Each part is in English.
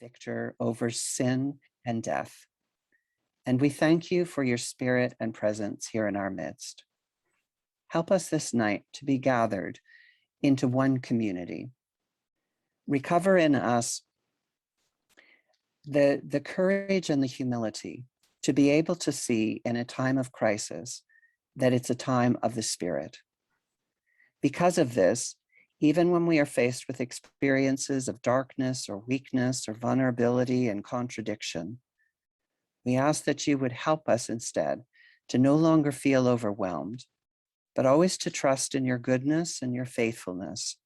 victor over sin and death. And we thank you for your spirit and presence here in our midst. Help us this night to be gathered into one community. Recover in us the courage and the humility to be able to see in a time of crisis that it's a time of the Spirit. Because of this, even when we are faced with experiences of darkness or weakness or vulnerability and contradiction, we ask that you would help us instead to no longer feel overwhelmed, but always to trust in your goodness and your faithfulness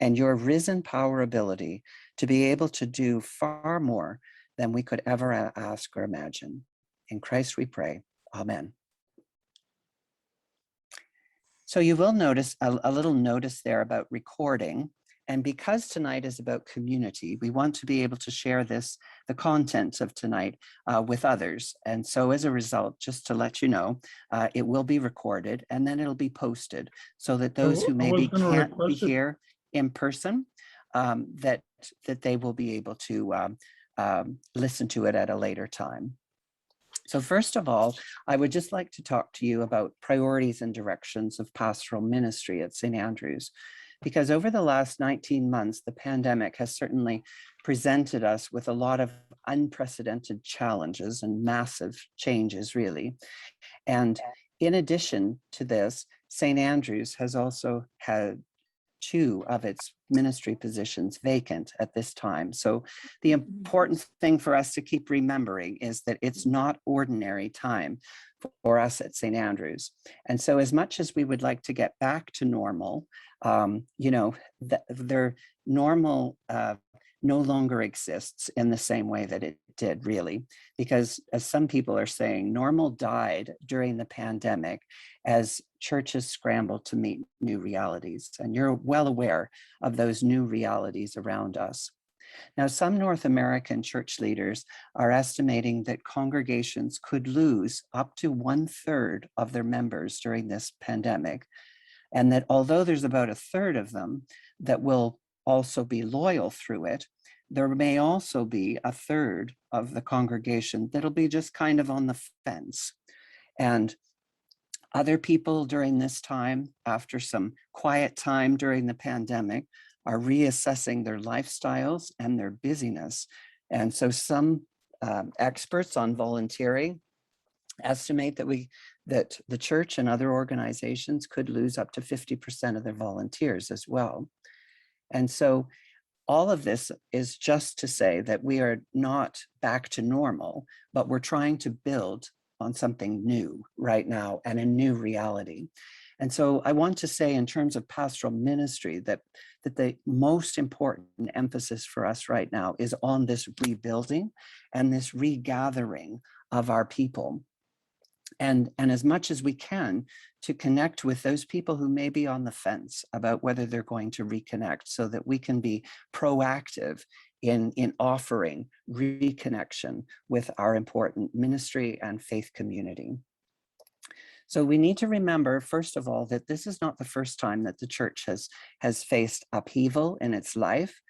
and your risen power ability to be able to do far more than we could ever ask or imagine. In Christ we pray, amen. So you will notice a little notice there about recording. And because tonight is about community, we want to be able to share the content of tonight with others. And so as a result, just to let you know, it will be recorded and then it'll be posted so that those who maybe can't be here in person, that they will be able to listen to it at a later time. So first of all, I would just like to talk to you about priorities and directions of pastoral ministry at St. Andrews, because over the last 19 months, the pandemic has certainly presented us with a lot of unprecedented challenges and massive changes, really. And in addition to this, St. Andrews has also had 2 of its ministry positions vacant at this time. So the important thing for us to keep remembering is that it's not ordinary time for us at St. Andrews. And so as much as we would like to get back to normal, their normal no longer exists in the same way that it did, really, because as some people are saying, normal died during the pandemic as churches scrambled to meet new realities. And you're well aware of those new realities around us. Now, some North American church leaders are estimating that congregations could lose up to 1/3 of their members during this pandemic, and that although there's about 1/3 of them that will also be loyal through it, there may also be 1/3 of the congregation that'll be just kind of on the fence. And other people during this time, after some quiet time during the pandemic, are reassessing their lifestyles and their busyness. And so some experts on volunteering estimate that the church and other organizations could lose up to 50% of their volunteers as well. And so all of this is just to say that we are not back to normal, but we're trying to build on something new right now and a new reality. And so I want to say in terms of pastoral ministry that the most important emphasis for us right now is on this rebuilding and this regathering of our people. And as much as we can to connect with those people who may be on the fence about whether they're going to reconnect, so that we can be proactive in offering reconnection with our important ministry and faith community. So we need to remember, first of all, that this is not the first time that the church has faced upheaval in its life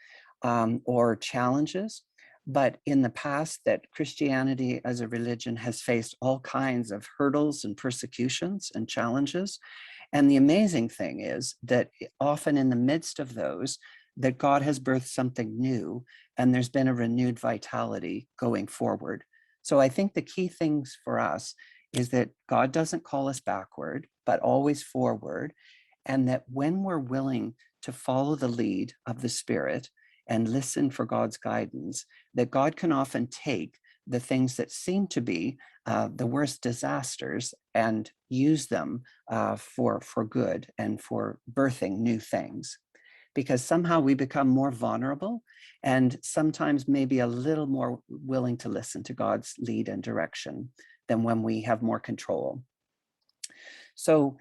or challenges. But in the past, that Christianity as a religion has faced all kinds of hurdles and persecutions and challenges. And the amazing thing is that often in the midst of those, that God has birthed something new, and there's been a renewed vitality going forward. So I think the key things for us is that God doesn't call us backward, but always forward. And that when we're willing to follow the lead of the Spirit and listen for God's guidance, that God can often take the things that seem to be the worst disasters and use them for good and for birthing new things. Because somehow we become more vulnerable and sometimes maybe a little more willing to listen to God's lead and direction than when we have more control. So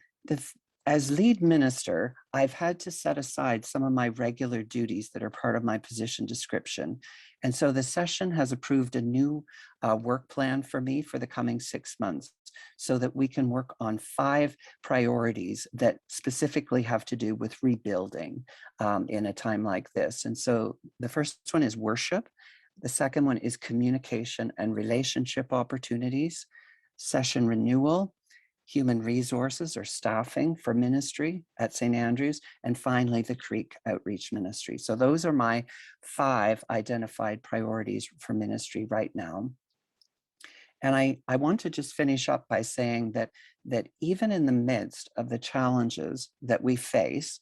as lead minister, I've had to set aside some of my regular duties that are part of my position description. And so the session has approved a new work plan for me for the coming 6 months, so that we can work on 5 priorities that specifically have to do with rebuilding in a time like this. And so the first one is worship. The second one is communication and relationship opportunities, session renewal, human resources or staffing for ministry at St. Andrews, and finally the Creek Outreach Ministry. So those are my 5 identified priorities for ministry right now. And I want to just finish up by saying that even in the midst of the challenges that we face,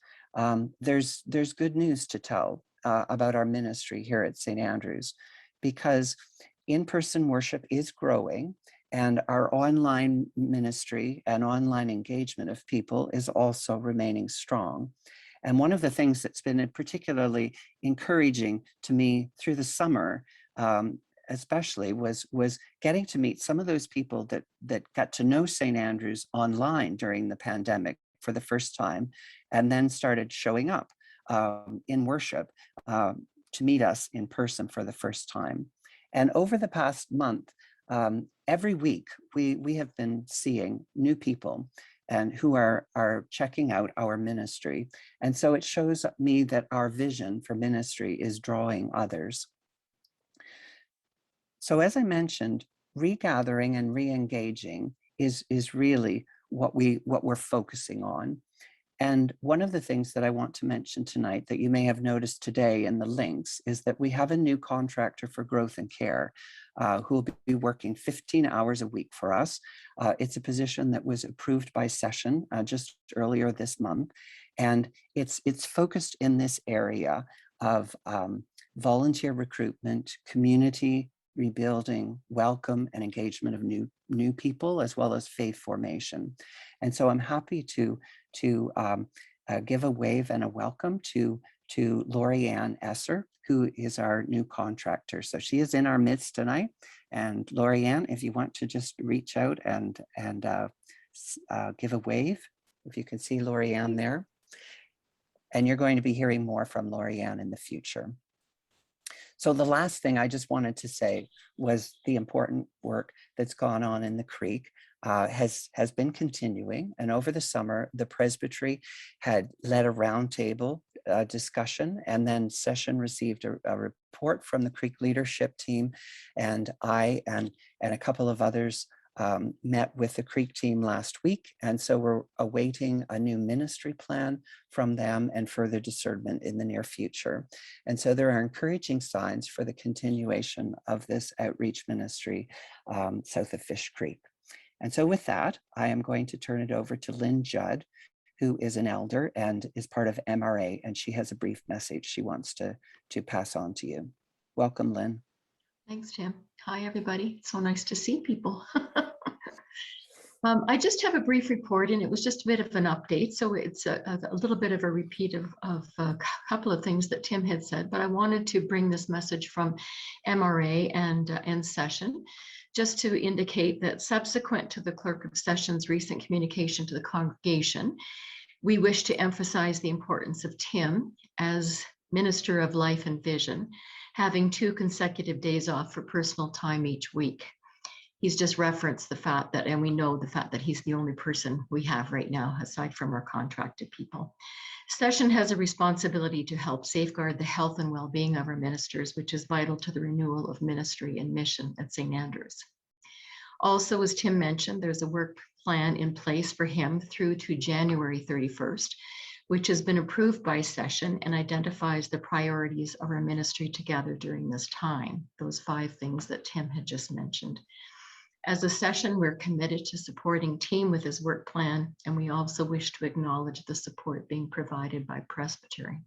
there's good news to tell about our ministry here at St. Andrews, because in-person worship is growing and our online ministry and online engagement of people is also remaining strong. And one of the things that's been particularly encouraging to me through the summer, especially, was getting to meet some of those people that got to know St. Andrews online during the pandemic for the first time, and then started showing up in worship to meet us in person for the first time. And over the past month, every week, we have been seeing new people and who are checking out our ministry. And so it shows me that our vision for ministry is drawing others. So as I mentioned, regathering and re-engaging is really what we're focusing on. And one of the things that I want to mention tonight that you may have noticed today in the links is that we have a new contractor for growth and care who will be working 15 hours a week for us. It's a position that was approved by session just earlier this month. And it's focused in this area of volunteer recruitment, community rebuilding, welcome and engagement of new people, as well as faith formation. And so I'm happy to give a wave and a welcome to Lori-Ann Esser, who is our new contractor. So she is in our midst tonight. And Lori-Ann, if you want to just reach out and give a wave, if you can see Lori-Ann there. And you're going to be hearing more from Lori-Ann in the future. So the last thing I just wanted to say was the important work that's gone on in the Creek has been continuing. And over the summer, the presbytery had led a roundtable discussion, and then session received a report from the Creek leadership team, and I and a couple of others met with the Creek team last week. And so we're awaiting a new ministry plan from them and further discernment in the near future. And so there are encouraging signs for the continuation of this outreach ministry south of Fish Creek. And so with that, I am going to turn it over to Lynn Judd, who is an elder and is part of MRA, and she has a brief message she wants to pass on to you. Welcome, Lynn. Thanks, Tim. Hi, everybody. It's so nice to see people. I just have a brief report, and it was just a bit of an update. So it's a little bit of a repeat of a couple of things that Tim had said, but I wanted to bring this message from MRA and Session, just to indicate that subsequent to the Clerk of Session's recent communication to the congregation, we wish to emphasize the importance of Tim as Minister of Life and Vision, having 2 consecutive days off for personal time each week. He's just referenced the fact that, and we know the fact that he's the only person we have right now, aside from our contracted people. Session has a responsibility to help safeguard the health and well-being of our ministers, which is vital to the renewal of ministry and mission at St. Andrews. Also, as Tim mentioned, there's a work plan in place for him through to January 31st, which has been approved by Session and identifies the priorities of our ministry together during this time, those 5 things that Tim had just mentioned. As a Session, we're committed to supporting Tim with his work plan, and we also wish to acknowledge the support being provided by Presbytery.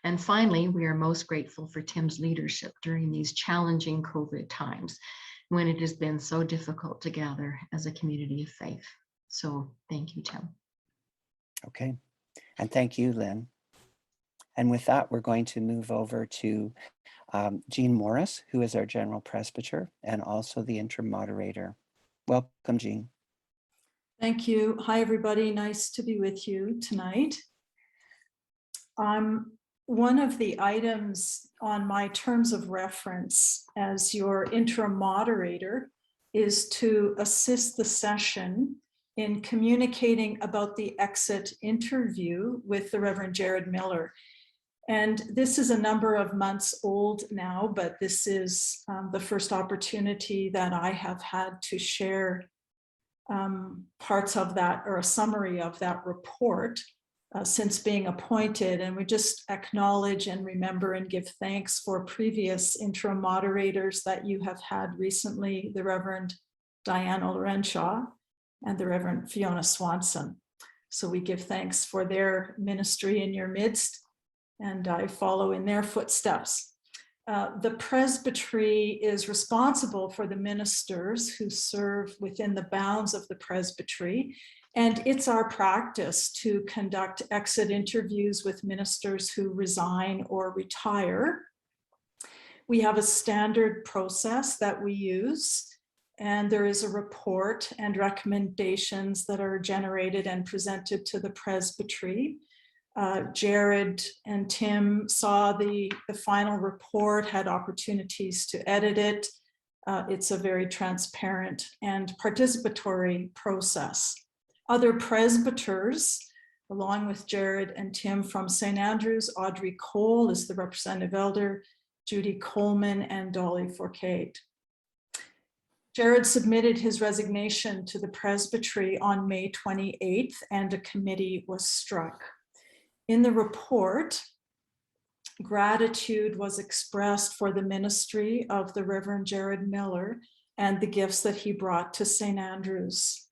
And finally, we are most grateful for Tim's leadership during these challenging COVID times, when it has been so difficult to gather as a community of faith. So thank you, Tim. Okay, and thank you, Lynn. And with that, we're going to move over to Jean Morris, who is our General Presbyter and also the interim moderator. Welcome, Jean. Thank you. Hi, everybody. Nice to be with you tonight. One of the items on my terms of reference as your interim moderator is to assist the session in communicating about the exit interview with the Reverend Jared Miller. And this is a number of months old now, but this is the first opportunity that I have had to share parts of that, or a summary of that report since being appointed. And we just acknowledge and remember and give thanks for previous interim moderators that you have had recently, the Reverend Diana Lorenshaw and the Reverend Fiona Swanson. So we give thanks for their ministry in your midst, and I follow in their footsteps. The presbytery is responsible for the ministers who serve within the bounds of the presbytery, and it's our practice to conduct exit interviews with ministers who resign or retire. We have a standard process that we use, and there is a report and recommendations that are generated and presented to the presbytery. Jared and Tim saw the final report, had opportunities to edit it. It's a very transparent and participatory process. Other presbyters, along with Jared and Tim from St. Andrews, Audrey Cole is the representative elder, Judy Coleman, and Dolly Forcade. Jared submitted his resignation to the presbytery on May 28th, and a committee was struck. In the report, gratitude was expressed for the ministry of the Reverend Jared Miller and the gifts that he brought to St. Andrews.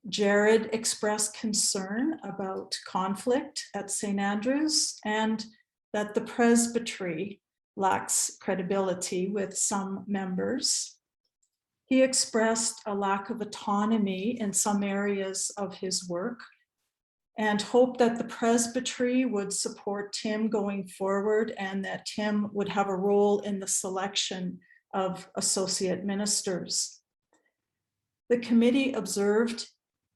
Jared expressed concern about conflict at St. Andrews and that the presbytery lacks credibility with some members. He expressed a lack of autonomy in some areas of his work and hoped that the presbytery would support Tim going forward and that Tim would have a role in the selection of associate ministers. The committee observed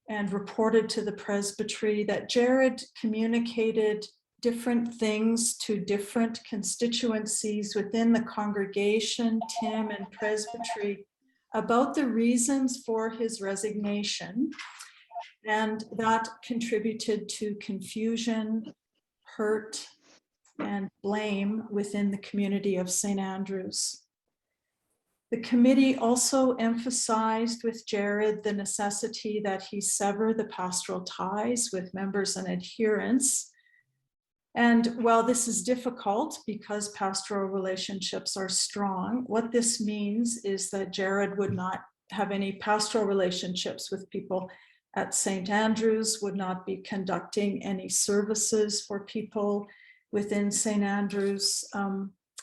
and reported to the presbytery that Jared communicated different things to different constituencies within the congregation, Tim and presbytery, about the reasons for his resignation. And that contributed to confusion, hurt, and blame within the community of St. Andrews. The committee also emphasized with Jared the necessity that he sever the pastoral ties with members and adherents. And while this is difficult because pastoral relationships are strong, what this means is that Jared would not have any pastoral relationships with people at St. Andrews, would not be conducting any services for people within St. Andrews.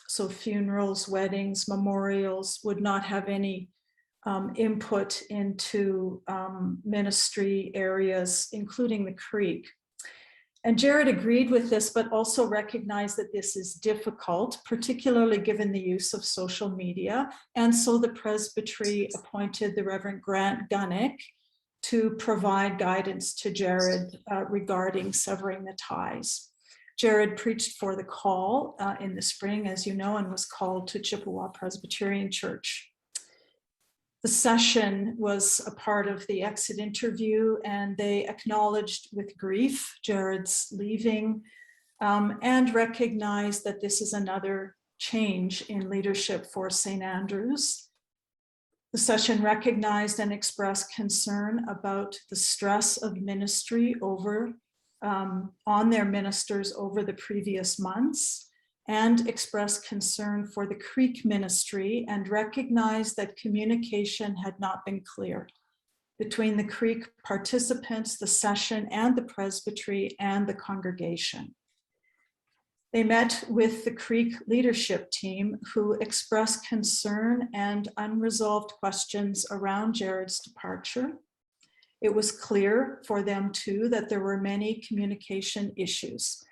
So funerals, weddings, memorials, would not have any input into ministry areas, including the Creek. And Jared agreed with this, but also recognized that this is difficult, particularly given the use of social media. And so the presbytery appointed the Reverend Grant Gunnick to provide guidance to Jared regarding severing the ties. Jared preached for the call in the spring, as you know, and was called to Chippewa Presbyterian Church. The session was a part of the exit interview, and they acknowledged with grief Jared's leaving and recognized that this is another change in leadership for St. Andrews. The session recognized and expressed concern about the stress of ministry on their ministers over the previous months, and expressed concern for the Creek ministry and recognized that communication had not been clear between the Creek participants, the session, and the presbytery and the congregation. They met with the Creek leadership team, who expressed concern and unresolved questions around Jared's departure. It was clear for them too that there were many communication issues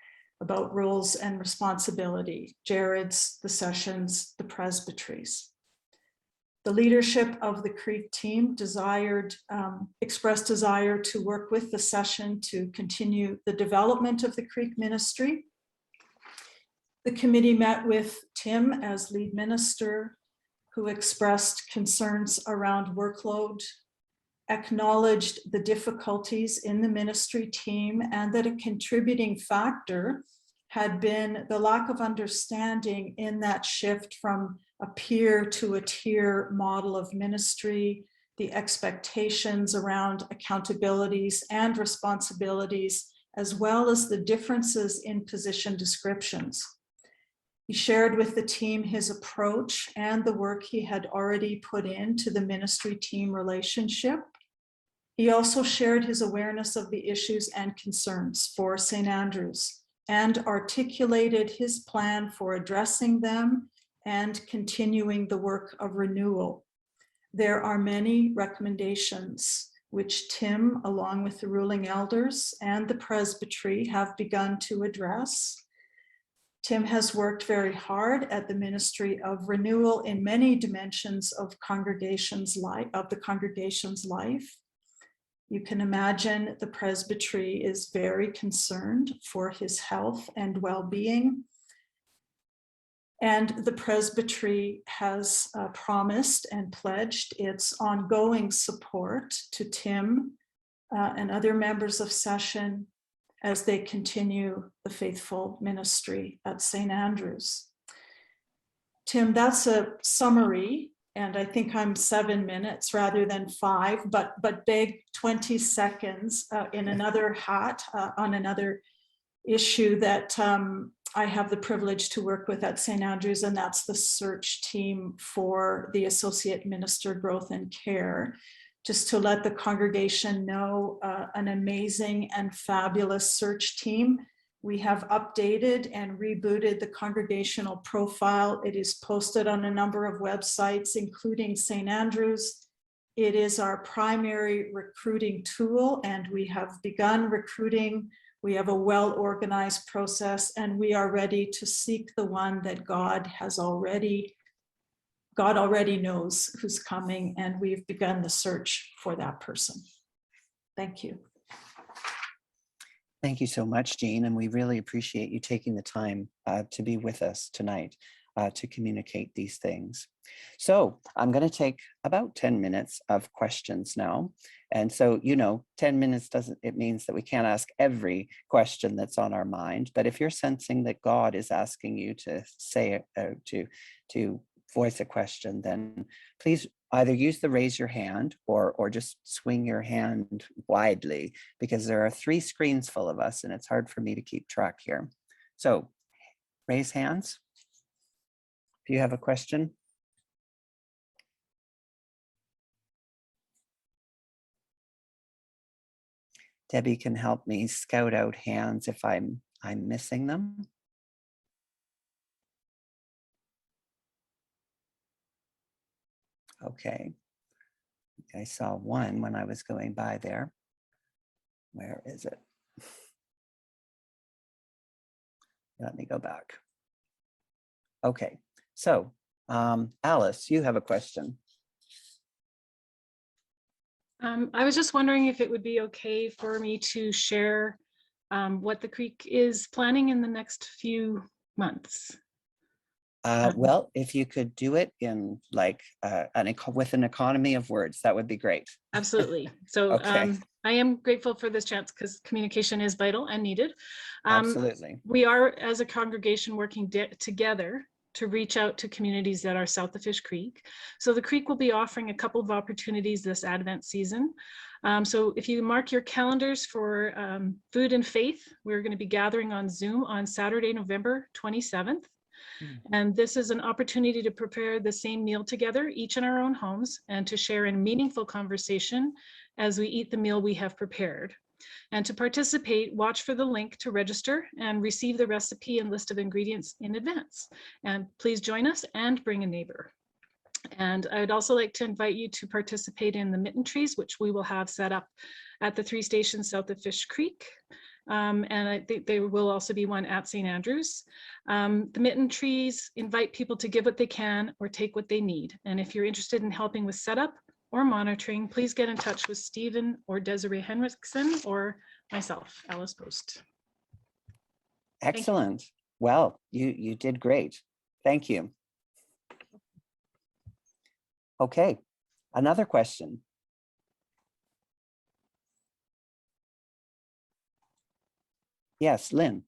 about roles and responsibility, Jared's, the sessions, the presbyteries. The leadership of the Creek team expressed desire to work with the session to continue the development of the Creek ministry. The committee met with Tim as lead minister, who expressed concerns around workload, acknowledged the difficulties in the ministry team, and that a contributing factor had been the lack of understanding in that shift from a peer to a tier model of ministry, the expectations around accountabilities and responsibilities, as well as the differences in position descriptions. He shared with the team his approach and the work he had already put into the ministry team relationship. He also shared his awareness of the issues and concerns for St. Andrews and articulated his plan for addressing them and continuing the work of renewal. There are many recommendations which Tim, along with the ruling elders and the presbytery, have begun to address. Tim has worked very hard at the ministry of renewal in many dimensions of the congregation's life. You can imagine the presbytery is very concerned for his health and well-being. And the presbytery has promised and pledged its ongoing support to Tim and other members of session as they continue the faithful ministry at St. Andrews. Tim, that's a summary, and I think I'm 7 minutes rather than 5, but beg 20 seconds in another hat on another issue that I have the privilege to work with at St. Andrews, and that's the search team for the Associate Minister Growth and Care. Just to let the congregation know, an amazing and fabulous search team. We have updated and rebooted the congregational profile. It is posted on a number of websites, including St. Andrews. It is our primary recruiting tool, and we have begun recruiting. We have a well-organized process, and we are ready to seek the one that God already knows who's coming, and we've begun the search for that person. Thank you. Thank you so much, Jean, and we really appreciate you taking the time to be with us tonight to communicate these things. So I'm going to take about 10 minutes of questions now. And so, 10 minutes it means that we can't ask every question that's on our mind, but if you're sensing that God is asking you to say, to voice a question, then please either use the raise your hand or just swing your hand widely, because there are 3 screens full of us and it's hard for me to keep track here. So raise hands if you have a question. Debbie can help me scout out hands if I'm missing them. Okay, I saw one when I was going by there. Where is it? Let me go back. Okay, so Alice, you have a question. I was just wondering if it would be okay for me to share what the Creek is planning in the next few months. Well, if you could do it in like with an economy of words, that would be great. Absolutely. So Okay. I am grateful for this chance because communication is vital and needed. Absolutely. We are, as a congregation, working together to reach out to communities that are south of Fish Creek. So the Creek will be offering a couple of opportunities this Advent season. So if you mark your calendars for Food and Faith, we're going to be gathering on Zoom on Saturday, November 27th. And this is an opportunity to prepare the same meal together, each in our own homes, and to share in meaningful conversation as we eat the meal we have prepared. And to participate, watch for the link to register and receive the recipe and list of ingredients in advance. And please join us and bring a neighbor. And I'd also like to invite you to participate in the mitten trees, which we will have set up at the 3 stations south of Fish Creek. And I think there will also be one at St. Andrews. The mitten trees invite people to give what they can or take what they need. And if you're interested in helping with setup or monitoring, please get in touch with Stephen or Desiree Henriksen or myself, Alice Post. Excellent. Well, you did great. Thank you. Okay, another question. Yes, Lynn.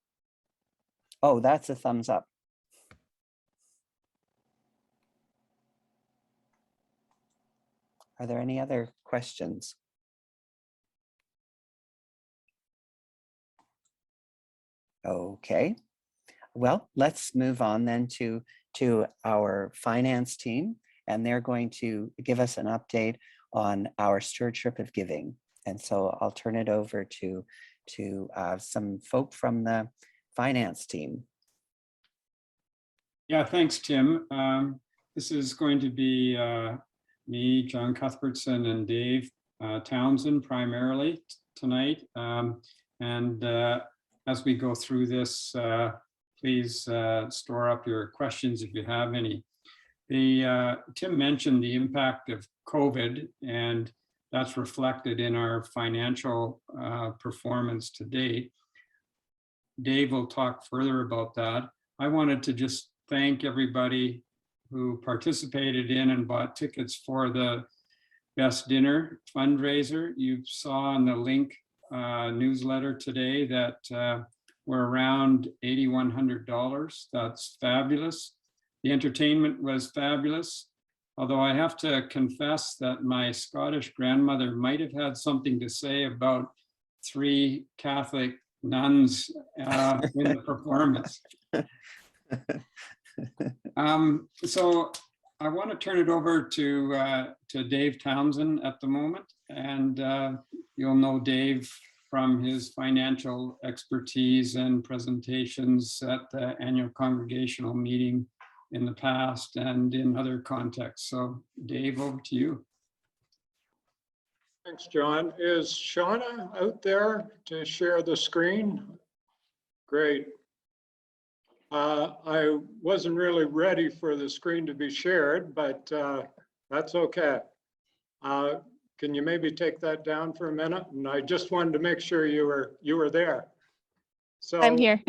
Oh, that's a thumbs up. Are there any other questions? Okay, well, let's move on then to our finance team, and they're going to give us an update on our stewardship of giving. And so I'll turn it over to some folk from the finance team. Yeah, thanks, Tim. This is going to be me, John Cuthbertson, and Dave Townsend primarily tonight. As we go through this, please store up your questions if you have any. Tim mentioned the impact of COVID, and that's reflected in our financial performance to date. Dave will talk further about that. I wanted to just thank everybody who participated in and bought tickets for the Best Dinner fundraiser. You saw on the link newsletter today that we're around $8,100. That's fabulous. The entertainment was fabulous, although I have to confess that my Scottish grandmother might have had something to say about 3 Catholic nuns in the performance. So I want to turn it over to Dave Townsend at the moment, and you'll know Dave from his financial expertise and presentations at the annual congregational meeting in the past and in other contexts. So Dave, over to you. Thanks, John. Is Shauna out there to share the screen? Great. I wasn't really ready for the screen to be shared, but that's okay. Can you maybe take that down for a minute? And I just wanted to make sure you were there. So I'm here.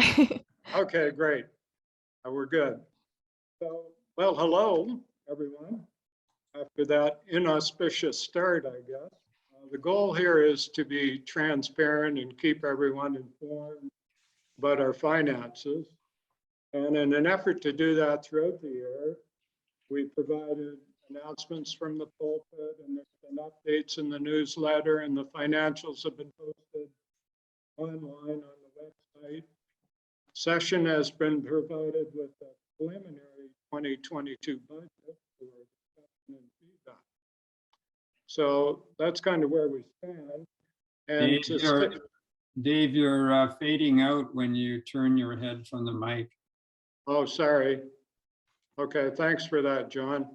Okay, great. We're good. So, well, hello, everyone. After that inauspicious start, I guess. The goal here is to be transparent and keep everyone informed about our finances. And in an effort to do that throughout the year, we provided announcements from the pulpit, and there's been updates in the newsletter, and the financials have been posted online on the website. Session has been provided with a preliminary 2022 budget for discussion and feedback. So that's kind of where we stand. And Dave, you're fading out when you turn your head from the mic. Oh, sorry. Okay, thanks for that, John.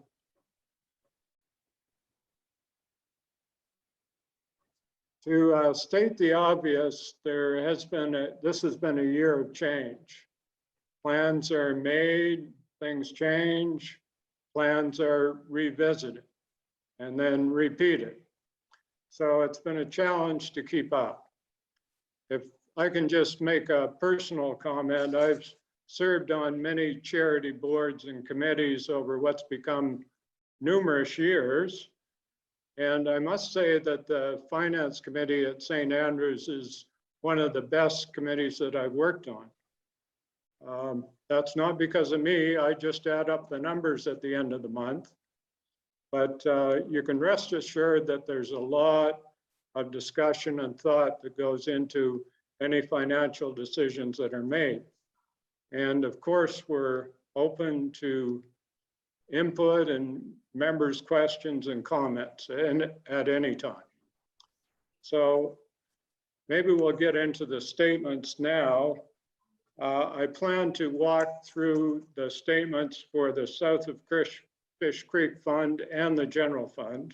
To state the obvious, this has been a year of change. Plans are made, things change, plans are revisited and then repeated. So it's been a challenge to keep up. If I can just make a personal comment, I've served on many charity boards and committees over what's become numerous years. And I must say that the Finance Committee at St. Andrews is one of the best committees that I've worked on. That's not because of me, I just add up the numbers at the end of the month. But you can rest assured that there's a lot of discussion and thought that goes into any financial decisions that are made. And of course, we're open to input and members' questions and comments at any time. So maybe we'll get into the statements now. I plan to walk through the statements for the South of Fish Creek Fund and the General Fund.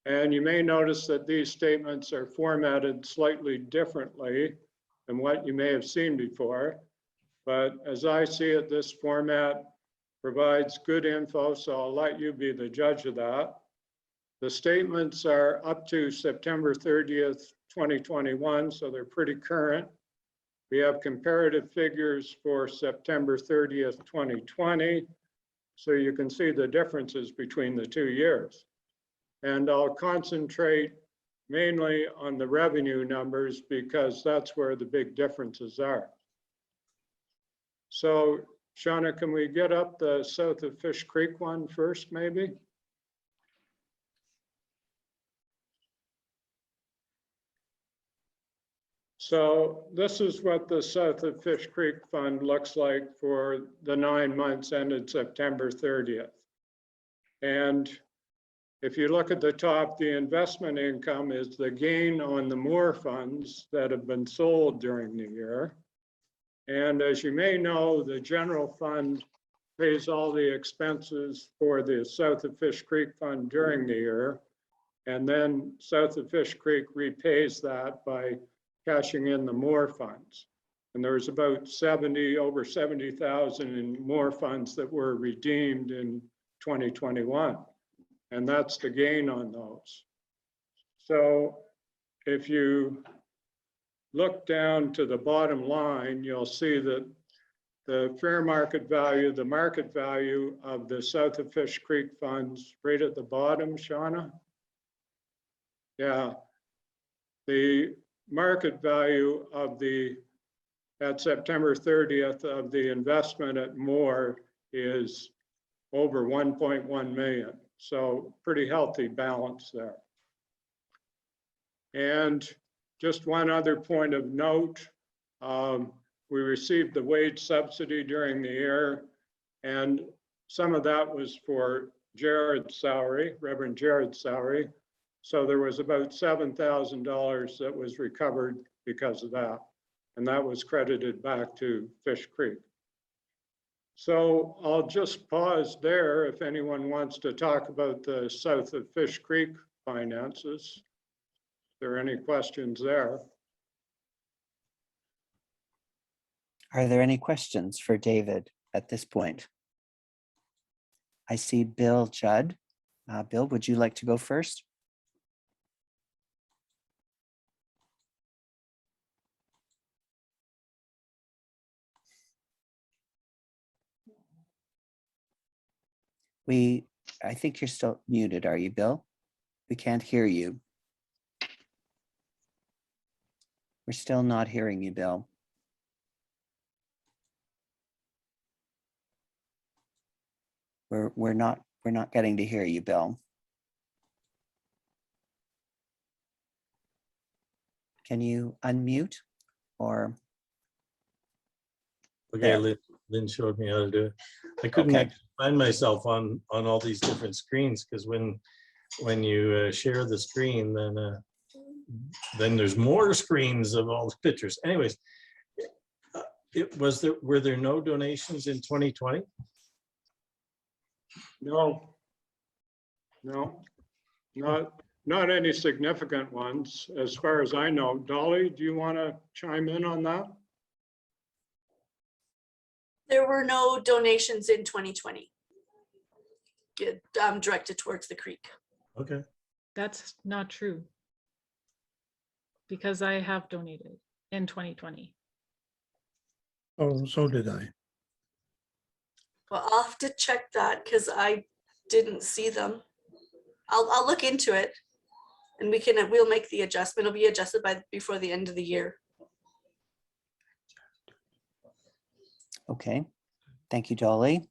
And you may notice that these statements are formatted slightly differently than what you may have seen before. But as I see it, this format provides good info, so I'll let you be the judge of that. The statements are up to September 30th, 2021, so they're pretty current. We have comparative figures for September 30th, 2020, so you can see the differences between the 2 years. And I'll concentrate mainly on the revenue numbers because that's where the big differences are. So Shauna, can we get up the south of Fish Creek one first, maybe? So this is what the South of Fish Creek Fund looks like for the 9 months ended September 30th. And if you look at the top, the investment income is the gain on the moor funds that have been sold during the year. And as you may know, the general fund pays all the expenses for the South of Fish Creek Fund during the year. And then South of Fish Creek repays that by cashing in the moor funds. And there was about over 70,000 in moor funds that were redeemed in 2021. And that's the gain on those. So if you look down to the bottom line, you'll see that the fair market value, the market value of the South of Fish Creek funds right at the bottom, Shauna. Yeah, the market value of at September 30th of the investment at Moore is over 1.1 million. So pretty healthy balance there. And just one other point of note, we received the wage subsidy during the year, and some of that was for Jared's salary, Reverend Jared's salary. So there was about $7,000 that was recovered because of that. And that was credited back to Fish Creek. So I'll just pause there if anyone wants to talk about the South of Fish Creek finances. If there are any questions there. Are there any questions for David at this point? I see Bill Judd. Bill, would you like to go first? I think you're still muted, are you, Bill? We can't hear you. We're still not hearing you, Bill. We're not getting to hear you, Bill. Can you unmute or? Okay, There. Lynn showed me how to do it. I couldn't Okay. actually find myself on all these different screens because when you share the screen, then there's more screens of all the pictures. Anyways, were there no donations in 2020? No, not any significant ones as far as I know. Dolly, do you want to chime in on that? There were no donations in 2020 directed towards the creek. Okay. That's not true. Because I have donated in 2020. Oh, so did I. Well, I'll have to check that because I didn't see them. I'll look into it, and we'll make the adjustment. It'll be adjusted before the end of the year. Okay, thank you, Dolly.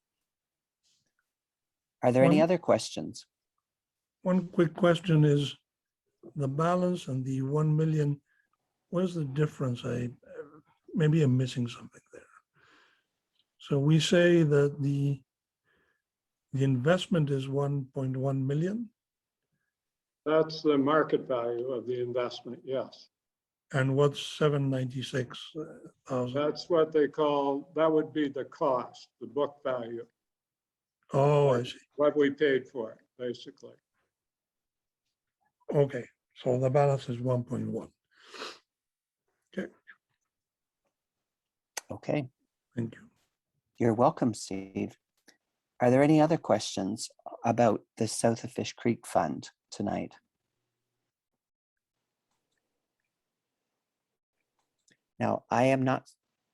Are there any One- other questions? One quick question is the balance and the 1 million, what is the difference? Maybe I'm missing something there. So we say that the investment is 1.1 million. That's the market value of the investment, yes. And what's 796,000? That's what they call, that would be the cost, the book value, Oh, I see. what we paid for it, basically. Okay, so the balance is 1.1. Okay, Okay, thank you. you're welcome, Steve. Are there any other questions about the South of Fish Creek Fund tonight? Now, I am not,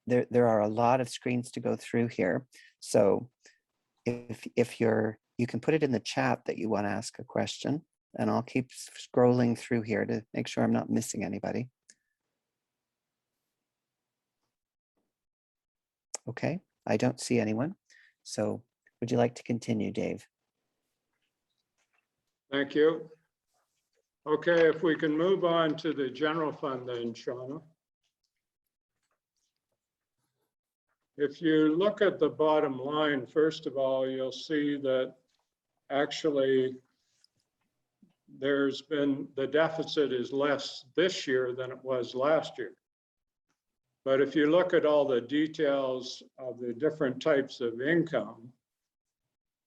there are a lot of screens to go through here. So if you can put it in the chat that you want to ask a question, and I'll keep scrolling through here to make sure I'm not missing anybody. Okay, I don't see anyone. So would you like to continue, Dave? Thank you. Okay, if we can move on to the general fund then, Shauna. If you look at the bottom line, first of all, you'll see that actually the deficit is less this year than it was last year. But if you look at all the details of the different types of income,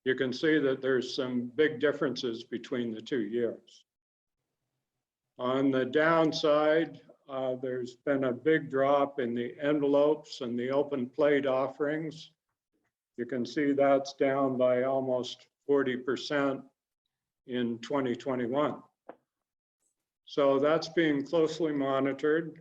you can see that there's some big differences between the 2 years. On the downside, there's been a big drop in the envelopes and the open plate offerings. You can see that's down by almost 40% in 2021. So that's being closely monitored.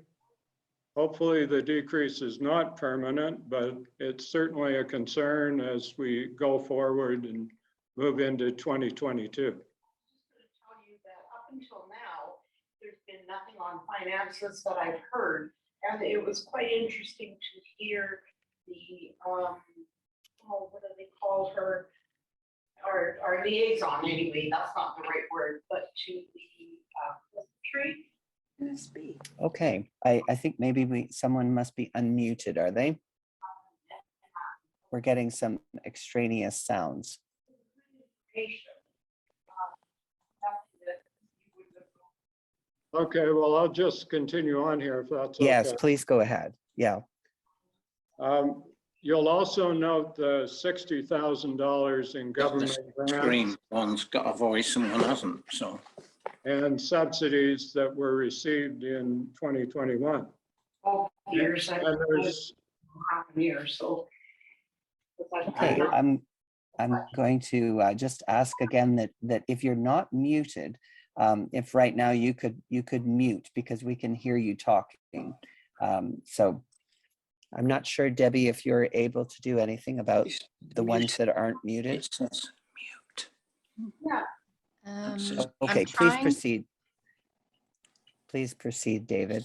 Hopefully the decrease is not permanent, but it's certainly a concern as we go forward and move into 2022. Tell you that up until now, there's been nothing on finances that I've heard. And it was quite interesting to hear the, what do they call her? Our liaison, anyway, that's not the right word, but to the tree. Okay, I think maybe someone must be unmuted, are they? We're getting some extraneous sounds. Okay, well, I'll just continue on here if that's okay. Yes, please go ahead. Yeah. You'll also note the $60,000 in government grants Screen, one's got a voice and one hasn't, so. and subsidies that were received in 2021. Oh, years. And there's, half a year, so. Okay, I'm going to just ask again that if you're not muted, if right now you could mute because we can hear you talking. So I'm not sure, Debbie, if you're able to do anything about the ones that aren't muted. It says mute. I'm Okay, please trying. proceed. Please proceed, David.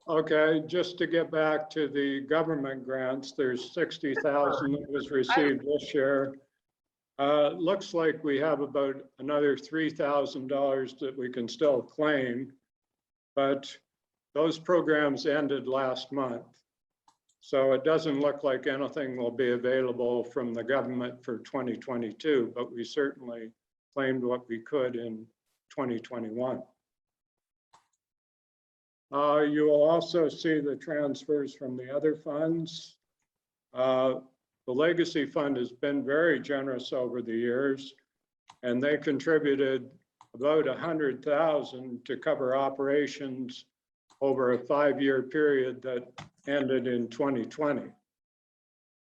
okay, just to get back to the government grants, there's 60,000 that was received this year. Looks like we have about another $3,000 that we can still claim, but those programs ended last month. So it doesn't look like anything will be available from the government for 2022, but we certainly claimed what we could in 2021. You will also see the transfers from the other funds. The Legacy Fund has been very generous over the years, and they contributed about 100,000 to cover operations over a 5-year period that ended in 2020.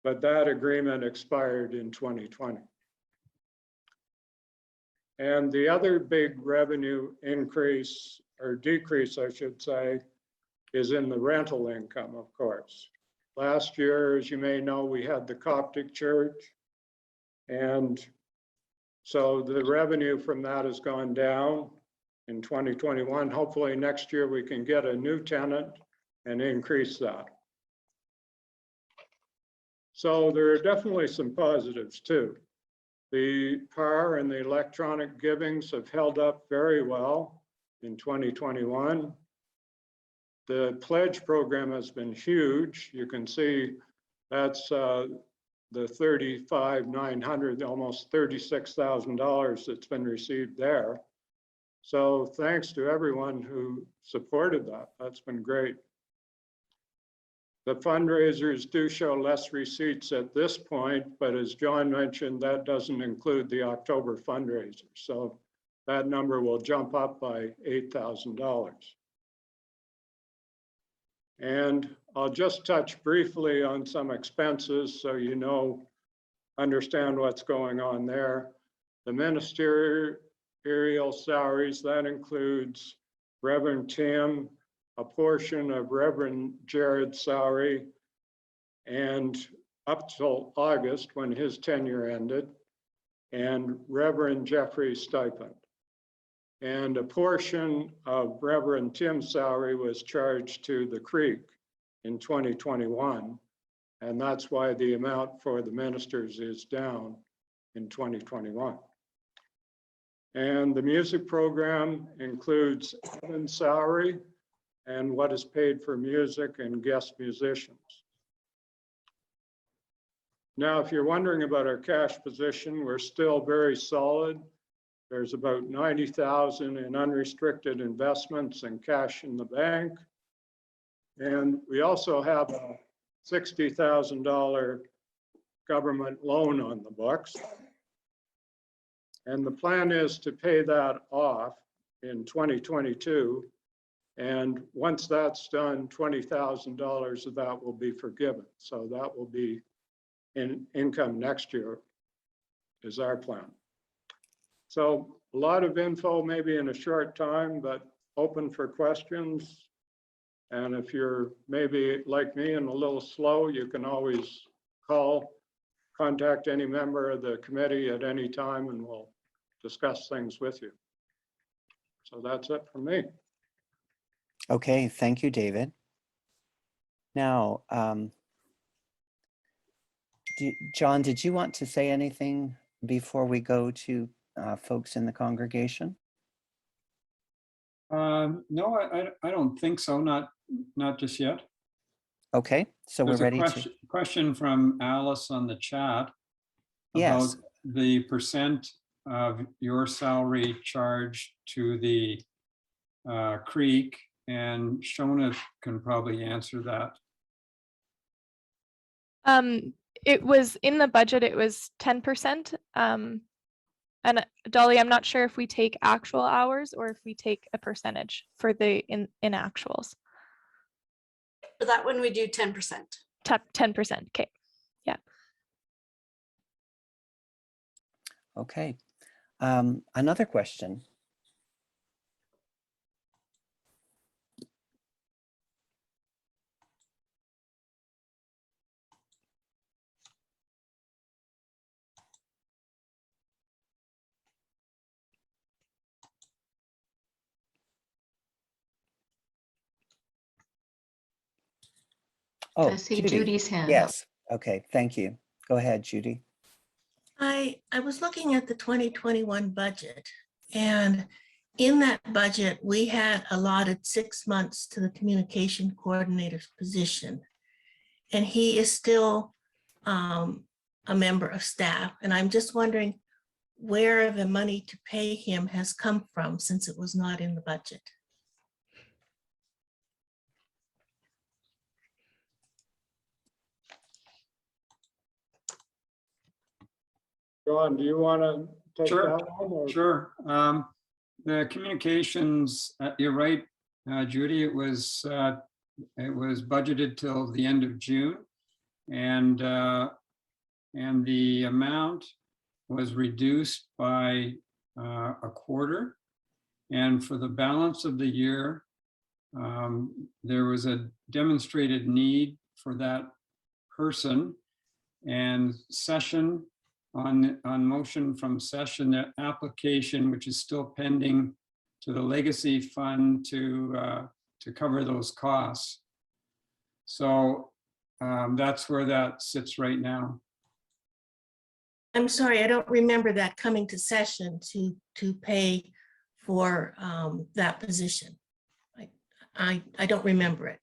But that agreement expired in 2020. And the other big revenue increase, or decrease, I should say, is in the rental income, of course. Last year, as you may know, we had the Coptic Church. And so the revenue from that has gone down in 2021. Hopefully next year we can get a new tenant and increase that. So there are definitely some positives too. The PAR and the electronic givings have held up very well in 2021. The pledge program has been huge. You can see that's the $35,900, almost $36,000 that's been received there. So thanks to everyone who supported that. That's been great. The fundraisers do show less receipts at this point, but as John mentioned, that doesn't include the October fundraiser. So that number will jump up by $8,000. And I'll just touch briefly on some expenses so you understand what's going on there. The ministerial salaries, that includes Reverend Tim, a portion of Reverend Jared's salary, and up till August when his tenure ended, and Reverend Jeffrey's stipend. And a portion of Reverend Tim's salary was charged to the Creek in 2021. And that's why the amount for the ministers is down in 2021. And the music program includes admin salary and what is paid for music and guest musicians. Now, if you're wondering about our cash position, we're still very solid. There's about 90,000 in unrestricted investments and cash in the bank. And we also have a $60,000 government loan on the books. And the plan is to pay that off in 2022. And once that's done, $20,000 of that will be forgiven. So that will be in income next year is our plan. So a lot of info maybe in a short time, but open for questions. And if you're maybe like me and a little slow, you can always contact any member of the committee at any time and we'll discuss things with you. So that's it from me. Okay, thank you, David. Now, John, did you want to say anything before we go to folks in the congregation? No, I don't think so. Not just yet. Okay, so There's we're ready a to. question from Alice on the chat Yes. about the percent of your salary charged to the creek, and Shona can probably answer that. It was in the budget, it was 10%. And Dolly, I'm not sure if we take actual hours or if we take a percentage for the in actuals. For that one, we do 10%. 10%, okay, yeah. Okay, another question. Oh, I see Judy. Judy's hand up. Yes, okay, thank you. Go ahead, Judy. I was looking at the 2021 budget, and in that budget, we had allotted 6 months to the communication coordinator's position. And he is still a member of staff. And I'm just wondering where the money to pay him has come from since it was not in the budget. John, do you want to take Sure. that one? Or? Sure. The communications, you're right, Judy, it was budgeted till the end of June, and the amount was reduced by a quarter. And for the balance of the year, there was a demonstrated need for that person, and session on motion from session, that application, which is still pending to the legacy fund to cover those costs. So that's where that sits right now. I'm sorry, I don't remember that coming to session to pay for that position. I don't remember it.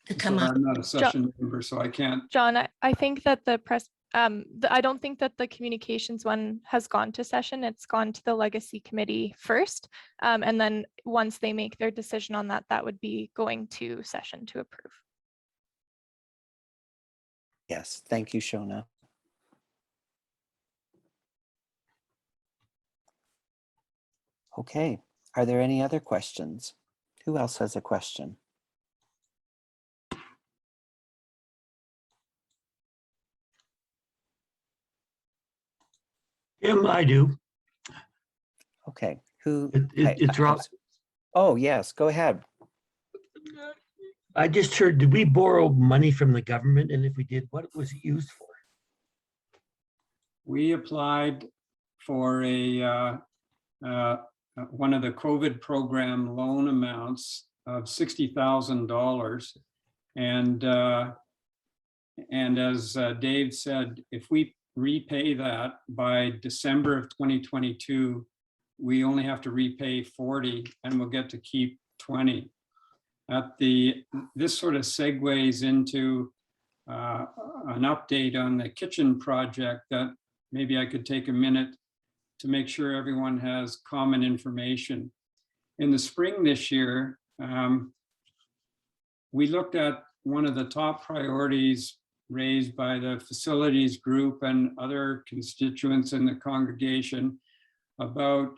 To come So up. I'm not a session member, so I can't. John, I think that the press, I don't think that the communications one has gone to session. It's gone to the legacy committee first. And then once they make their decision on that, that would be going to session to approve. Yes, thank you, Shona. Okay, are there any other questions? Who else has a question? I do. Okay, who? It's Rob. Oh, yes, go ahead. I just heard, did we borrow money from the government? And if we did, what was it used for? We applied for one of the COVID program loan amounts of $60,000. And as Dave said, if we repay that by December of 2022, we only have to repay 40 and we'll get to keep 20. This sort of segues into an update on the kitchen project that maybe I could take a minute to make sure everyone has common information. In the spring this year, we looked at one of the top priorities raised by the facilities group and other constituents in the congregation about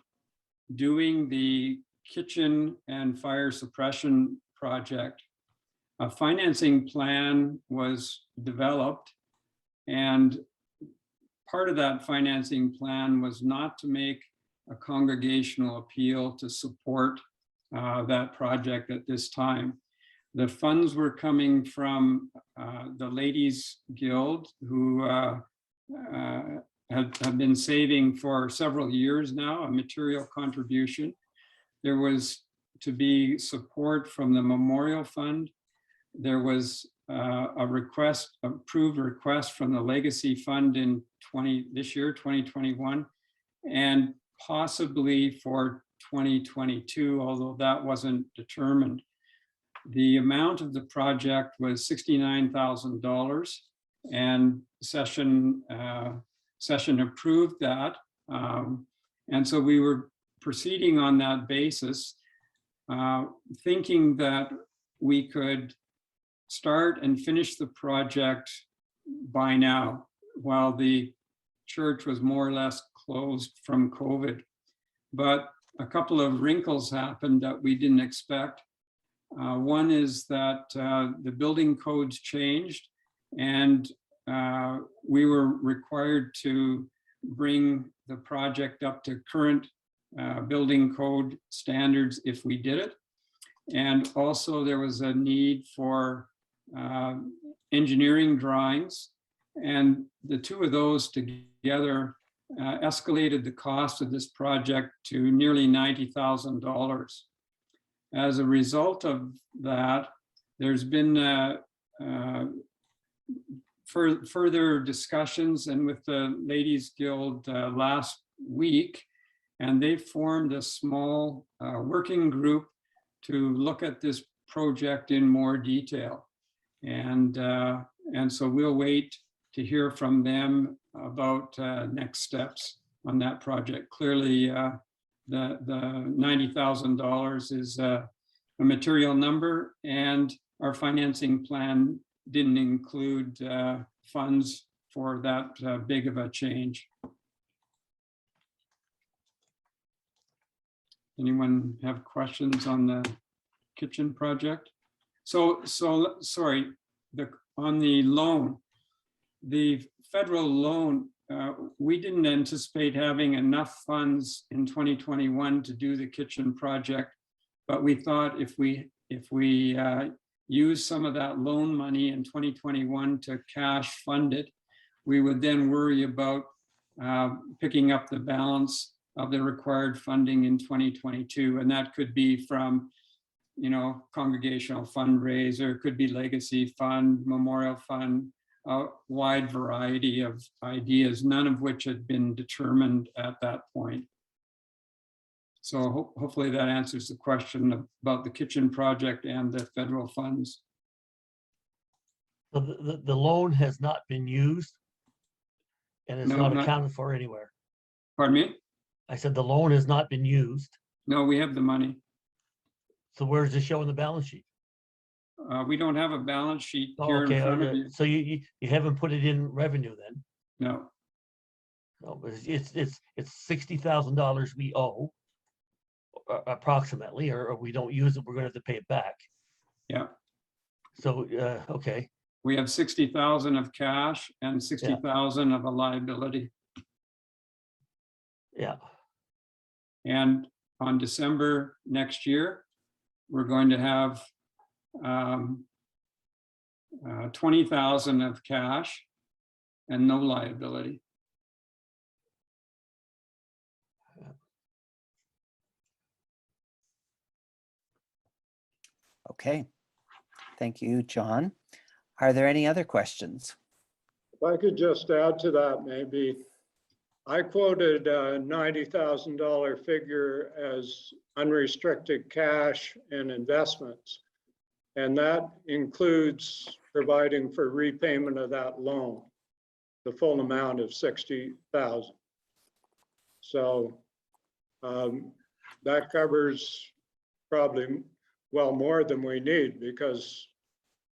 doing the kitchen and fire suppression project. A financing plan was developed, and part of that financing plan was not to make a congregational appeal to support that project at this time. The funds were coming from the Ladies Guild, who have been saving for several years now, a material contribution. There was to be support from the Memorial Fund. There was approved request from the Legacy Fund in this year, 2021, and possibly for 2022, although that wasn't determined. The amount of the project was $69,000, and session approved that. And so we were proceeding on that basis, thinking that we could start and finish the project by now, while the church was more or less closed from COVID. But a couple of wrinkles happened that we didn't expect. One is that the building codes changed, and we were required to bring the project up to current building code standards if we did it. And also there was a need for engineering drawings, and the two of those together escalated the cost of this project to nearly $90,000. As a result of that, there's been further discussions and with the Ladies Guild last week, and they formed a small working group to look at this project in more detail. And so we'll wait to hear from them about next steps on that project. Clearly, the $90,000 is a material number, and our financing plan didn't include funds for that big of a change. Anyone have questions on the kitchen project? So sorry, on the loan, the federal loan, we didn't anticipate having enough funds in 2021 to do the kitchen project, but we thought if we use some of that loan money in 2021 to cash fund it, we would then worry about picking up the balance of the required funding in 2022. And that could be from, congregational fundraiser, could be Legacy Fund, Memorial Fund, a wide variety of ideas, none of which had been determined at that point. So hopefully that answers the question about the kitchen project and the federal funds. So the loan has not been used and it's not accounted for anywhere. Pardon me? I said the loan has not been used. No, we have the money. So where does it show in the balance sheet? We don't have a balance sheet here in front of you. So you haven't put it in revenue then? No. No, but it's $60,000 we owe approximately, or we don't use it, we're going to have to pay it back. Yeah. So okay. We have 60,000 of cash and 60,000 of a liability. Yeah. And on December next year, we're going to have 20,000 of cash and no liability. Okay, Thank you, John. Are there any other questions? If I could just add to that, maybe. I quoted a $90,000 figure as unrestricted cash and investments. And that includes providing for repayment of that loan, the full amount of $60,000. So that covers probably well more than we need, because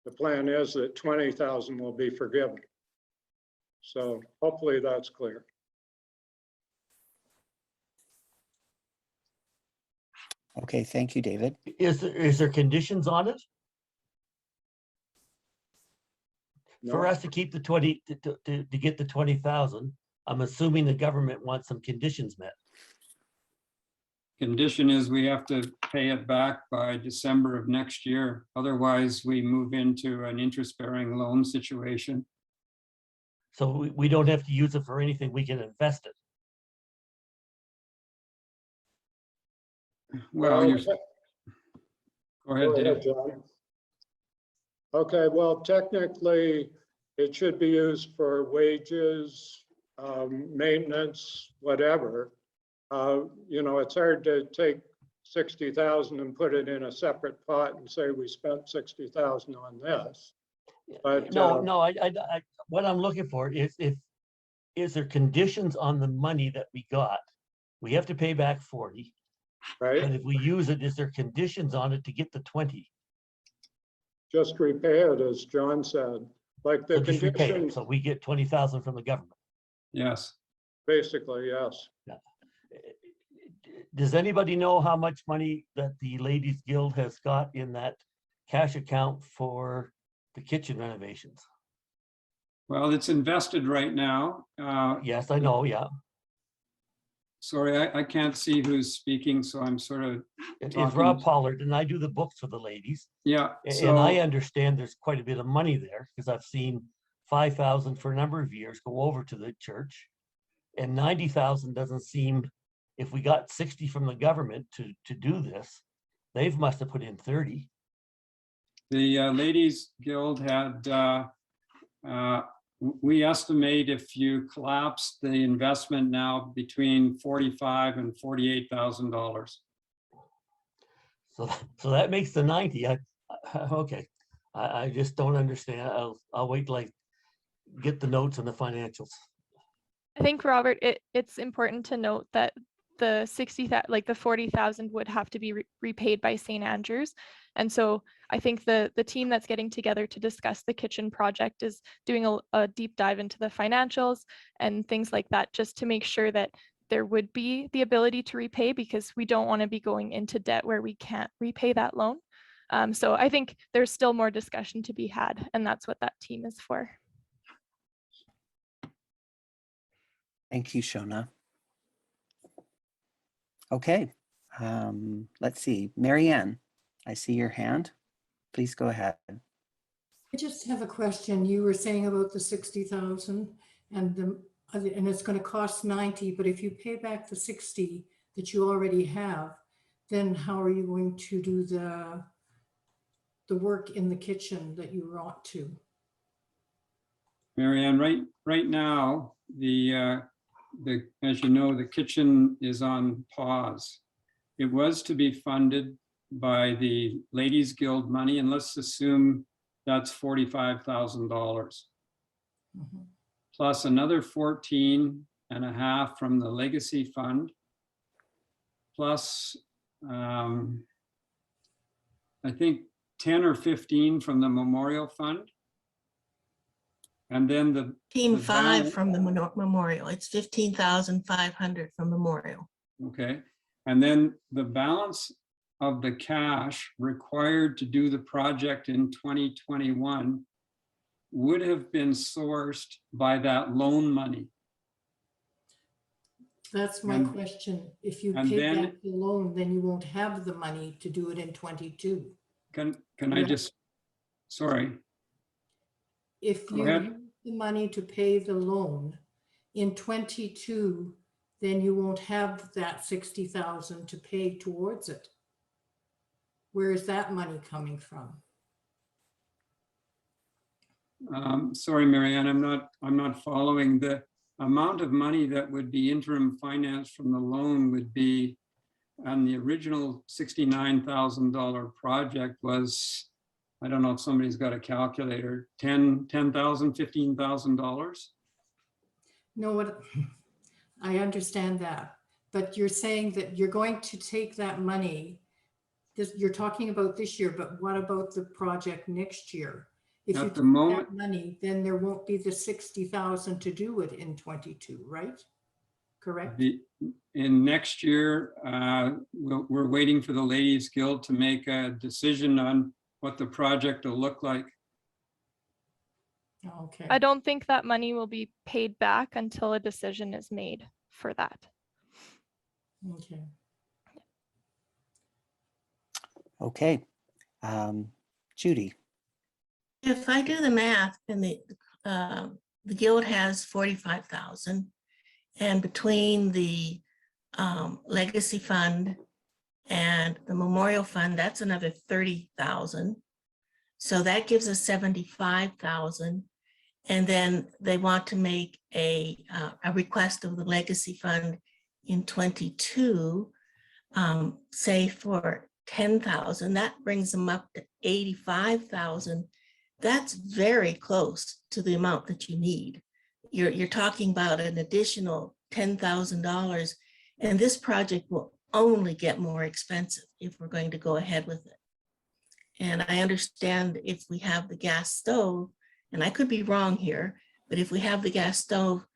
the plan is that 20,000 will be forgiven. So hopefully that's clear. Okay, thank you, David. Is there conditions on it? For No? us to keep the 20, to get the 20,000, I'm assuming the government wants some conditions met. Condition is we have to pay it back by December of next year. Otherwise, we move into an interest-bearing loan situation. So we don't have to use it for anything, we can invest it. Well, you're, go ahead, Dave. John. Okay, well, technically, it should be used for wages, maintenance, whatever. You know, it's hard to take 60,000 and put it in a separate pot and say we spent 60,000 on this. But No, what I'm looking for is there conditions on the money that we got? We have to pay back 40. right, But if we use it, is there conditions on it to get the 20? just repay it, as John said. Like the So just repay it, condition, so we get 20,000 from the government. Yes. basically, yes. Does anybody know how much money that the Ladies Guild has got in that cash account for the kitchen renovations? Well, it's invested right now. Yes, I know, yeah. Sorry, I can't see who's speaking, so I'm sort of, It's talking- Rob Pollard, and I do the books for the ladies. yeah. And I So, understand there's quite a bit of money there, because I've seen 5,000 for a number of years go over to the church. And 90,000 doesn't seem, if we got 60 from the government to do this, they've must have put in 30. the Ladies Guild had, we estimate if you collapse the investment now between $45,000 and $48,000. So that makes the 90. Okay. I just don't understand. I'll wait till I get the notes and the financials. I think, Robert, it's important to note that the 60,000, like the 40,000 would have to be repaid by St. Andrews. And so I think the team that's getting together to discuss the kitchen project is doing a deep dive into the financials and things like that, just to make sure that there would be the ability to repay, because we don't want to be going into debt where we can't repay that loan. So I think there's still more discussion to be had, and that's what that team is for. Thank you, Shona. Okay, let's see. Marianne, I see your hand. Please go ahead. I just have a question. You were saying about the 60,000 and it's going to cost 90, but if you pay back the 60 that you already have, then how are you going to do the work in the kitchen that you want to? Marianne, right now, as you know, the kitchen is on pause. It was to be funded by the Ladies Guild money, and let's assume that's $45,000. Plus another 14.5 from the Legacy Fund, plus I think 10 or 15 from the Memorial Fund. And then the 15,500 from the memorial. It's 15,500 from memorial. Okay, and then the balance of the cash required to do the project in 2021 would have been sourced by that loan money. That's my question. If you pay back the loan, then you won't have the money to do it in 22. Can I just, sorry. If you use the money to pay the loan in 22, then you won't have that 60,000 to pay towards it. Where is that money coming from? Sorry, Marianne, I'm not following. The amount of money that would be interim financed from the loan would be, on the original $69,000 project was, I don't know if somebody's got a calculator, $10,000, $15,000. No, what, I understand that, but you're saying that you're going to take that money. You're talking about this year, but what about the project next year? If you At the take moment, that money, then there won't be the 60,000 to do it in 22, right? Correct? in next year, we're waiting for the Ladies Guild to make a decision on what the project will look like. Okay. I don't think that money will be paid back until a decision is made for that. Okay. Okay. Judy. If I do the math, and the guild has 45,000, and between the legacy fund and the memorial fund, that's another 30,000. So that gives us 75,000. And then they want to make a request of the legacy fund in 22, say for 10,000, that brings them up to 85,000. That's very close to the amount that you need. You're talking about an additional $10,000, and this project will only get more expensive if we're going to go ahead with it. And I understand if we have the gas stove, and I could be wrong here, but if we have the gas stove,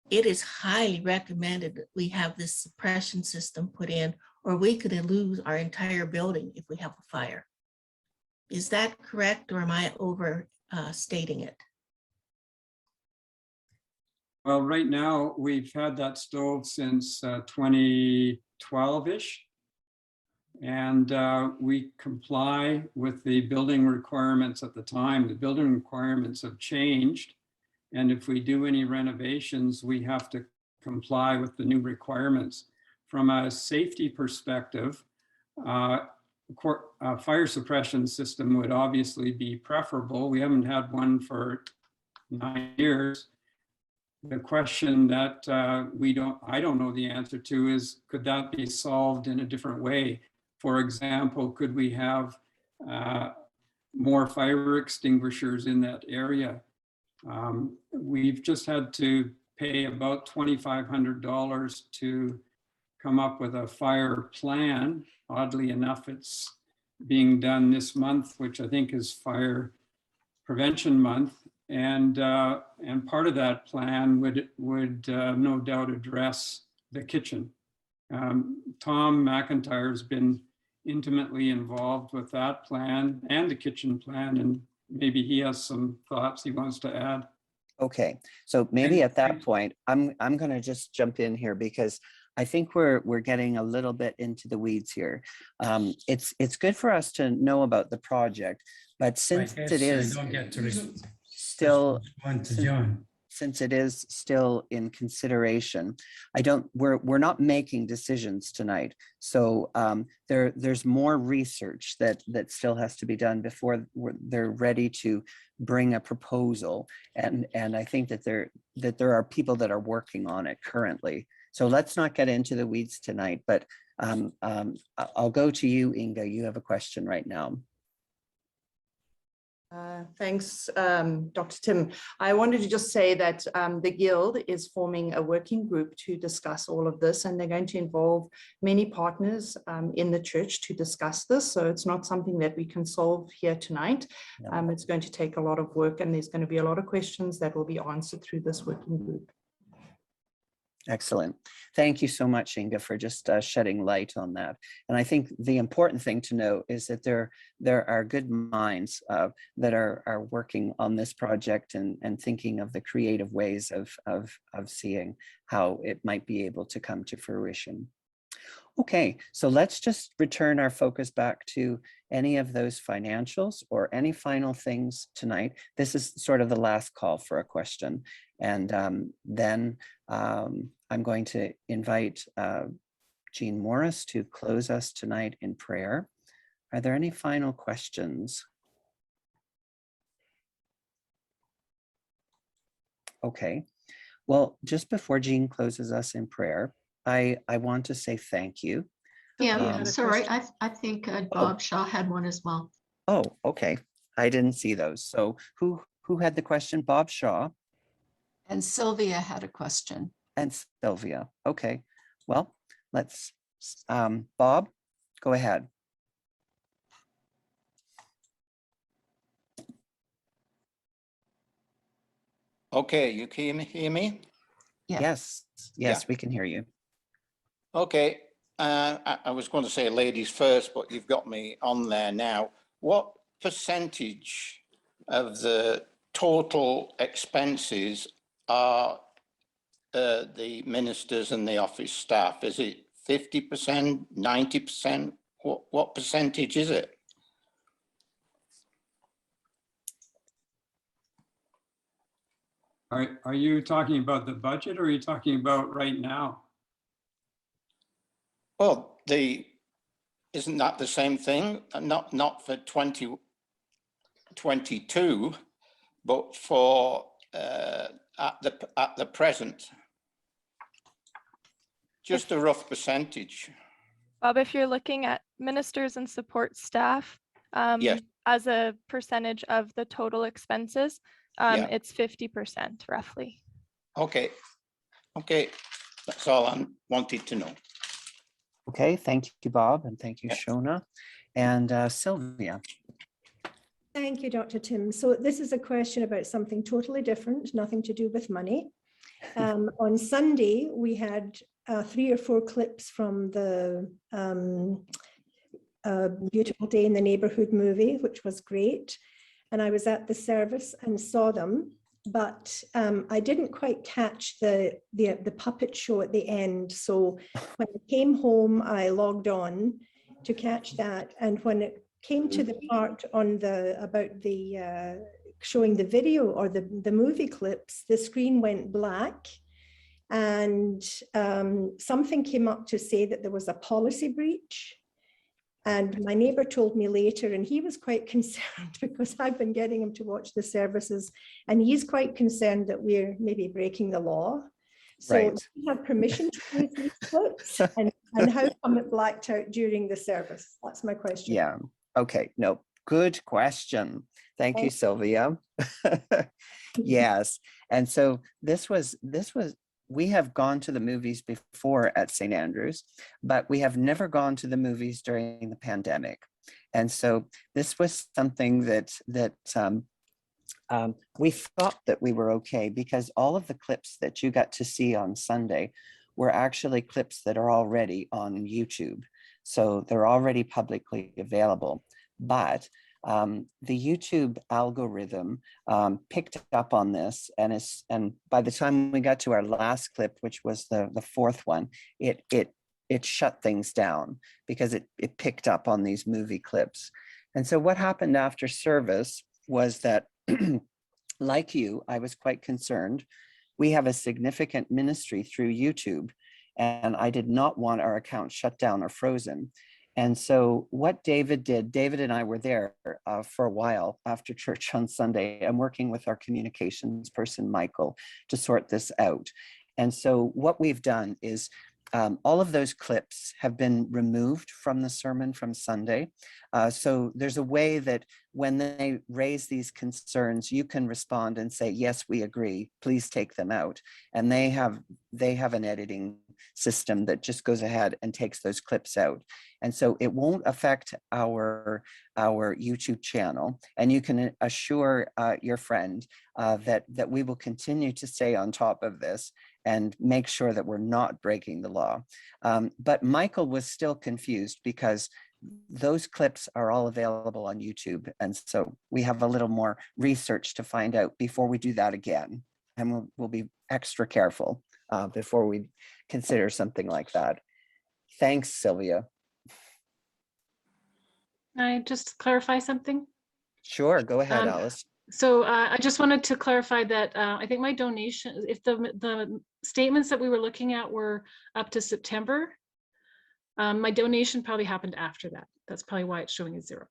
it is highly recommended that we have this suppression system put in, or we could lose our entire building if we have a fire. Is that correct, or am I overstating it? Well, right now, we've had that stove since 2012-ish. And we comply with the building requirements at the time. The building requirements have changed. And if we do any renovations, we have to comply with the new requirements. From a safety perspective, a fire suppression system would obviously be preferable. We haven't had one for 9 years. The question that I don't know the answer to is, could that be solved in a different way? For example, could we have more fire extinguishers in that area? We've just had to pay about $2,500 to come up with a fire plan. Oddly enough, it's being done this month, which I think is Fire Prevention Month. And part of that plan would no doubt address the kitchen. Tom McIntyre has been intimately involved with that plan and the kitchen plan, and maybe he has some thoughts he wants to add. Okay, so maybe at that point, I'm going to just jump in here because I think we're getting a little bit into the weeds here. It's good for us to know about the project, but since it is still since it is still in consideration, we're not making decisions tonight. So there's more research that still has to be done before they're ready to bring a proposal. And I think that there are people that are working on it currently. So let's not get into the weeds tonight, but I'll go to you, Inga. You have a question right now. Thanks, Dr. Tim. I wanted to just say that the Guild is forming a working group to discuss all of this, and they're going to involve many partners in the church to discuss this. So it's not something that we can solve here tonight. No. It's going to take a lot of work, and there's going to be a lot of questions that will be answered through this working group. Excellent. Thank you so much, Inga, for just shedding light on that. And I think the important thing to know is that there are good minds that are working on this project and thinking of the creative ways of seeing how it might be able to come to fruition. Okay, so let's just return our focus back to any of those financials or any final things tonight. This is sort of the last call for a question. And then I'm going to invite Jean Morris to close us tonight in prayer. Are there any final questions? Okay. Well, just before Jean closes us in prayer, I want to say thank you. Yeah, Sylvia had a sorry, question. I think Bob Shaw had one as well. Oh, okay. I didn't see those. So who had the question? Bob Shaw And Sylvia had a question. and Sylvia. Okay. Well, let's, Bob, go ahead. Okay, you can hear me? Yeah. Yes, Yeah. we can hear you. Okay, I was going to say ladies first, but you've got me on there now. What percentage of the total expenses are the ministers and the office staff? Is it 50%, 90%? What percentage is it? Are you talking about the budget or are you talking about right now? Well, isn't that the same thing? Not for 2022, but for at the present. Just a rough percentage. Bob, if you're looking at ministers and support staff, Yes. as a percentage of the total expenses, Yeah. it's 50% roughly. Okay. Okay. That's all I wanted to know. Okay, thank you, Bob, and thank you, Yeah. Shona. And Sylvia. Thank you, Dr. Tim. So this is a question about something totally different, nothing to do with money. On Sunday, we had 3 or 4 clips from the Beautiful Day in the Neighborhood movie, which was great. And I was at the service and saw them, but I didn't quite catch the puppet show at the end. So when I came home, I logged on to catch that. And when it came to the part on about the showing the video or the movie clips, the screen went black. And something came up to say that there was a policy breach. And my neighbor told me later, and he was quite concerned because I've been getting him to watch the services, and he's quite concerned that we're maybe breaking the law. So Right. we have permission to use these clips, and how come it blacked out during the service? That's my question. Yeah, okay, no, good question. Thank you, Sylvia. Yes, and so this was, we have gone to the movies before at St. Andrews, but we have never gone to the movies during the pandemic. And so this was something that we thought that we were okay, because all of the clips that you got to see on Sunday were actually clips that are already on YouTube. So they're already publicly available. But the YouTube algorithm picked up on this, and by the time we got to our last clip, which was the 4th one, it shut things down because it picked up on these movie clips. And so what happened after service was that, like you, I was quite concerned. We have a significant ministry through YouTube, and I did not want our account shut down or frozen. And so what David did, David and I were there for a while after church on Sunday and working with our communications person, Michael, to sort this out. And so what we've done is all of those clips have been removed from the sermon from Sunday. So there's a way that when they raise these concerns, you can respond and say, yes, we agree, please take them out. And they have an editing system that just goes ahead and takes those clips out. And so it won't affect our YouTube channel. And you can assure your friend that we will continue to stay on top of this and make sure that we're not breaking the law. But Michael was still confused because those clips are all available on YouTube. And so we have a little more research to find out before we do that again. And we'll be extra careful before we consider something like that. Thanks, Sylvia. Can I just clarify something? Sure, go ahead, Alice. So I just wanted to clarify that I think my donation, if the statements that we were looking at were up to September, my donation probably happened after that. That's probably why it's showing as 0.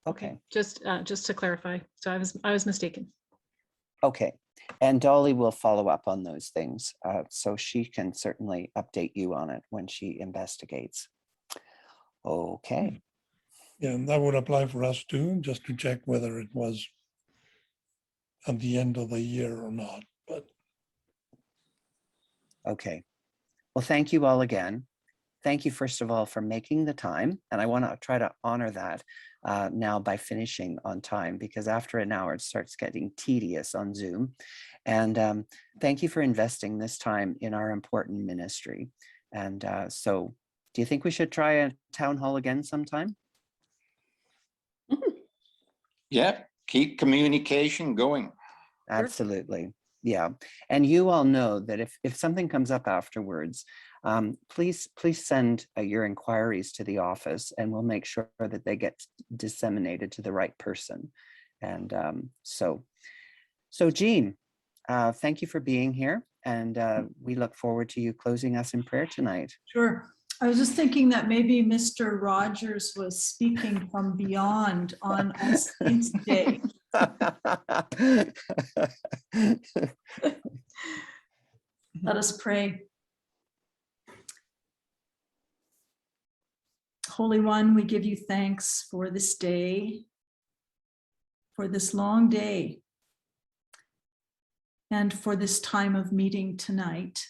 Okay. Just to clarify. So I was mistaken. Okay, and Dolly will follow up on those things, so she can certainly update you on it when she investigates. Okay. Yeah, and that would apply for us too, just to check whether it was at the end of the year or not, but. Okay. Well, thank you all again. Thank you, first of all, for making the time. And I want to try to honor that now by finishing on time, because after an hour, it starts getting tedious on Zoom. And thank you for investing this time in our important ministry. And so do you think we should try a town hall again sometime? Yeah, keep communication going. Absolutely. Yeah. And you all know that if something comes up afterwards, please send your inquiries to the office, and we'll make sure that they get disseminated to the right person. And so Jean, thank you for being here. And we look forward to you closing us in prayer tonight. Sure. I was just thinking that maybe Mr. Rogers was speaking from beyond on All Saints Day. Let us pray. Holy One, we give you thanks for this day, for this long day, and for this time of meeting tonight.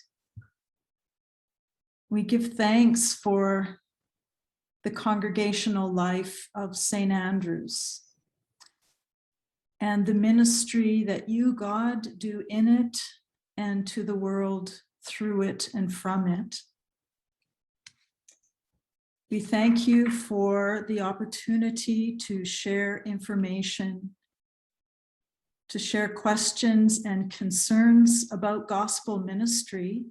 We give thanks for the congregational life of St. Andrew's and the ministry that you, God, do in it and to the world through it and from it. We thank you for the opportunity to share information, to share questions and concerns about gospel ministry.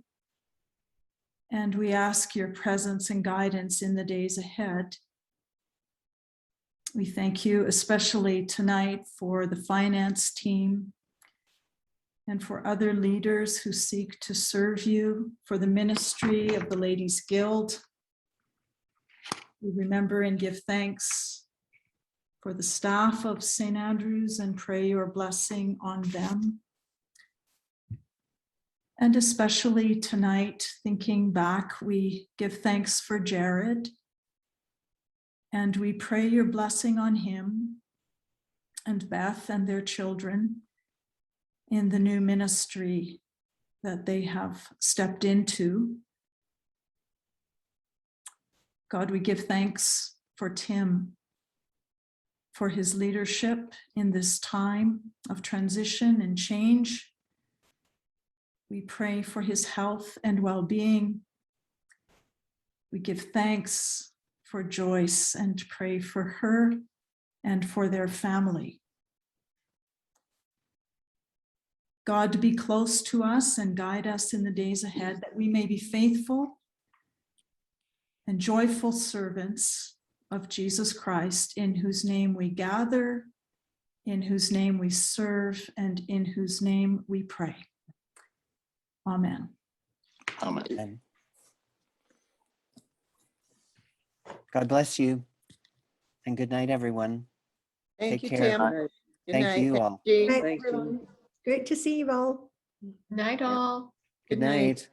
And we ask your presence and guidance in the days ahead. We thank you especially tonight for the finance team and for other leaders who seek to serve you, for the ministry of the Ladies Guild. We remember and give thanks for the staff of St. Andrew's and pray your blessing on them. And especially tonight, thinking back, we give thanks for Jared. And we pray your blessing on him and Beth and their children in the new ministry that they have stepped into. God, we give thanks for Tim, for his leadership in this time of transition and change. We pray for his health and well-being. We give thanks for Joyce and pray for her and for their family. God, be close to us and guide us in the days ahead, that we may be faithful and joyful servants of Jesus Christ, in whose name we gather, in whose name we serve, and in whose name we pray. Amen. Amen. God bless you. And good night, everyone. Thank Take you, care. Tim. Good Thank night. you all. Good night, everyone. Great to see you all. Night all. Good night.